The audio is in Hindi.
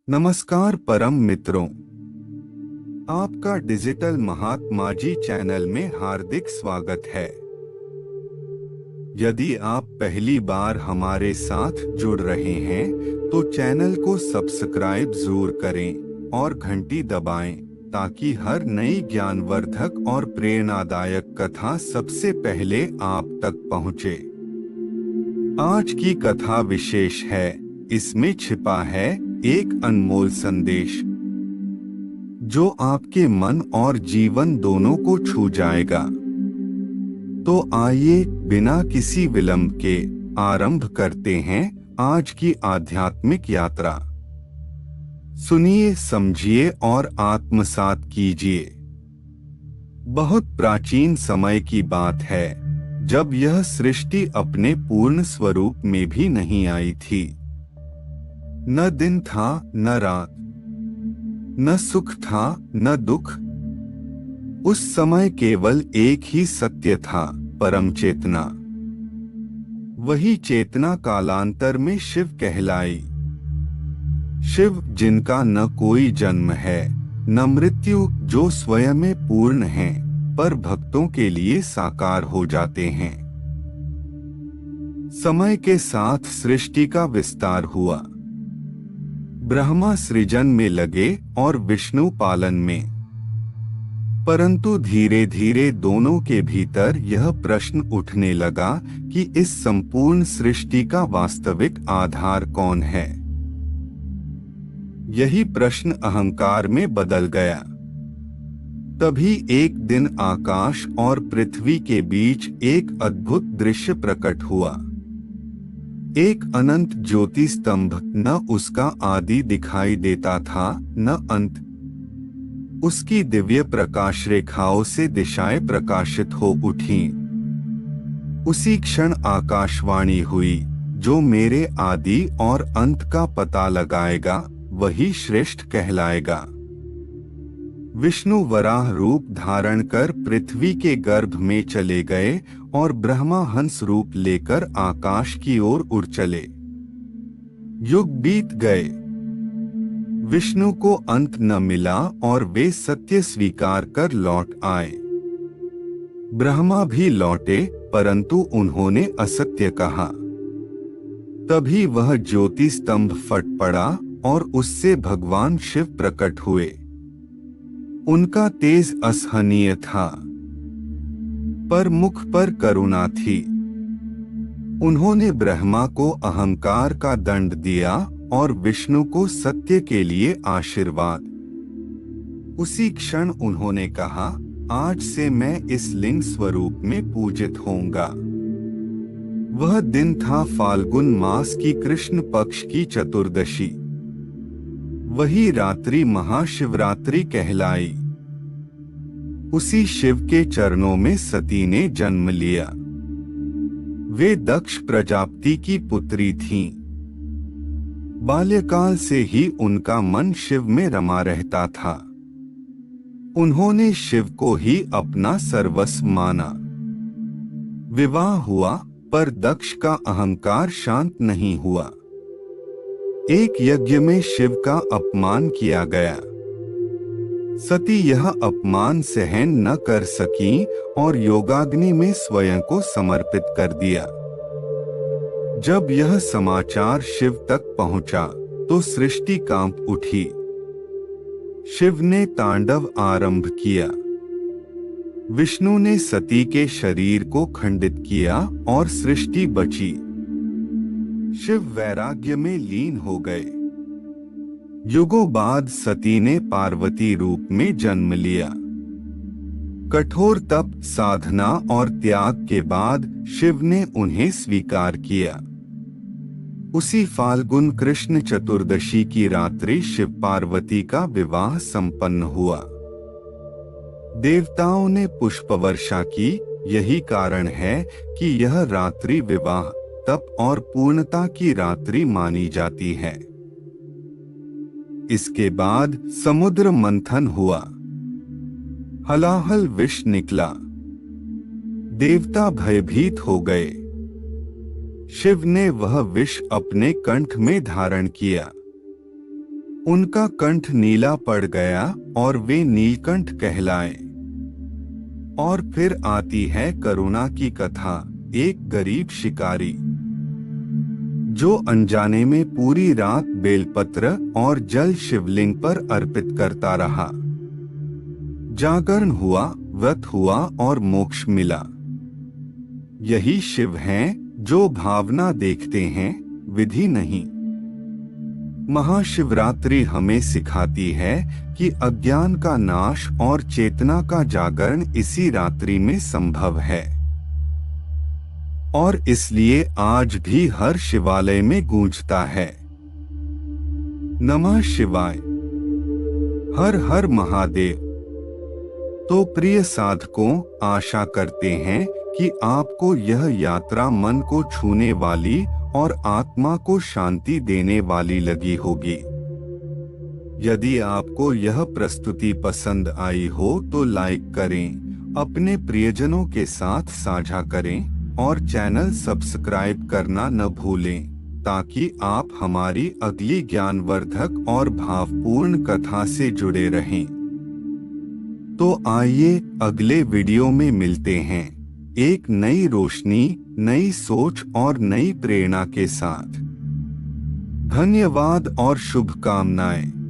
नमस्कार परम मित्रों, आपका डिजिटल महात्मा जी चैनल में हार्दिक स्वागत है। यदि आप पहली बार हमारे साथ जुड़ रहे हैं तो चैनल को सब्सक्राइब जरूर करें और घंटी दबाएं ताकि हर नई ज्ञानवर्धक और प्रेरणादायक कथा सबसे पहले आप तक पहुंचे। आज की कथा विशेष है, इसमें छिपा है एक अनमोल संदेश जो आपके मन और जीवन दोनों को छू जाएगा। तो आइए बिना किसी विलंब के आरंभ करते हैं आज की आध्यात्मिक यात्रा। सुनिए, समझिए और आत्मसात कीजिए। बहुत प्राचीन समय की बात है, जब यह सृष्टि अपने पूर्ण स्वरूप में भी नहीं आई थी। न दिन था न रात, न सुख था न दुख। उस समय केवल एक ही सत्य था, परम चेतना। वही चेतना कालांतर में शिव कहलाई। शिव जिनका न कोई जन्म है न मृत्यु, जो स्वयं में पूर्ण हैं पर भक्तों के लिए साकार हो जाते हैं। समय के साथ सृष्टि का विस्तार हुआ। ब्रह्मा सृजन में लगे और विष्णु पालन में। परंतु धीरे धीरे दोनों के भीतर यह प्रश्न उठने लगा कि इस संपूर्ण सृष्टि का वास्तविक आधार कौन है। यही प्रश्न अहंकार में बदल गया। तभी एक दिन आकाश और पृथ्वी के बीच एक अद्भुत दृश्य प्रकट हुआ। एक अनंत ज्योति स्तंभ, न उसका आदि दिखाई देता था न अंत। उसकी दिव्य प्रकाश रेखाओं से दिशाएं प्रकाशित हो उठीं। उसी क्षण आकाशवाणी हुई, जो मेरे आदि और अंत का पता लगाएगा वही श्रेष्ठ कहलाएगा। विष्णु वराह रूप धारण कर पृथ्वी के गर्भ में चले गए और ब्रह्मा हंस रूप लेकर आकाश की ओर उड़ चले। युग बीत गए, विष्णु को अंत न मिला और वे सत्य स्वीकार कर लौट आए। ब्रह्मा भी लौटे, परंतु उन्होंने असत्य कहा। तभी वह ज्योति स्तंभ फट पड़ा और उससे भगवान शिव प्रकट हुए। उनका तेज असहनीय था, पर मुख पर करुणा थी। उन्होंने ब्रह्मा को अहंकार का दंड दिया और विष्णु को सत्य के लिए आशीर्वाद। उसी क्षण उन्होंने कहा, आज से मैं इस लिंग स्वरूप में पूजित होऊंगा। वह दिन था फाल्गुन मास की कृष्ण पक्ष की चतुर्दशी। वही रात्रि महाशिवरात्रि कहलाई। उसी शिव के चरणों में सती ने जन्म लिया। वे दक्ष प्रजापति की पुत्री थीं। बाल्यकाल से ही उनका मन शिव में रमा रहता था। उन्होंने शिव को ही अपना सर्वस्व माना। विवाह हुआ, पर दक्ष का अहंकार शांत नहीं हुआ। एक यज्ञ में शिव का अपमान किया गया। सती यह अपमान सहन न कर सकी और योगाग्नि में स्वयं को समर्पित कर दिया। जब यह समाचार शिव तक पहुंचा तो सृष्टि कांप उठी। शिव ने तांडव आरंभ किया। विष्णु ने सती के शरीर को खंडित किया और सृष्टि बची। शिव वैराग्य में लीन हो गए। युगों बाद सती ने पार्वती रूप में जन्म लिया। कठोर तप, साधना और त्याग के बाद शिव ने उन्हें स्वीकार किया। उसी फाल्गुन कृष्ण चतुर्दशी की रात्रि शिव पार्वती का विवाह संपन्न हुआ। देवताओं ने पुष्प वर्षा की। यही कारण है कि यह रात्रि विवाह, तप और पूर्णता की रात्रि मानी जाती है। इसके बाद समुद्र मंथन हुआ। हलाहल विष निकला। देवता भयभीत हो गए। शिव ने वह विष अपने कंठ में धारण किया। उनका कंठ नीला पड़ गया और वे नीलकंठ कहलाए। और फिर आती है करुणा की कथा। एक गरीब शिकारी जो अनजाने में पूरी रात बेलपत्र और जल शिवलिंग पर अर्पित करता रहा। जागरण हुआ, व्रत हुआ और मोक्ष मिला। यही शिव हैं जो भावना देखते हैं, विधि नहीं। महाशिवरात्रि हमें सिखाती है कि अज्ञान का नाश और चेतना का जागरण इसी रात्रि में संभव है। और इसलिए आज भी हर शिवालय में गूंजता है, नमः शिवाय, हर हर महादेव। तो प्रिय साधकों, आशा करते हैं कि आपको यह यात्रा मन को छूने वाली और आत्मा को शांति देने वाली लगी होगी। यदि आपको यह प्रस्तुति पसंद आई हो तो लाइक करें, अपने प्रियजनों के साथ साझा करें और चैनल सब्सक्राइब करना न भूलें, ताकि आप हमारी अगली ज्ञानवर्धक और भावपूर्ण कथा से जुड़े रहें। तो आइए अगले वीडियो में मिलते हैं, एक नई रोशनी, नई सोच और नई प्रेरणा के साथ। धन्यवाद और शुभकामनाएं।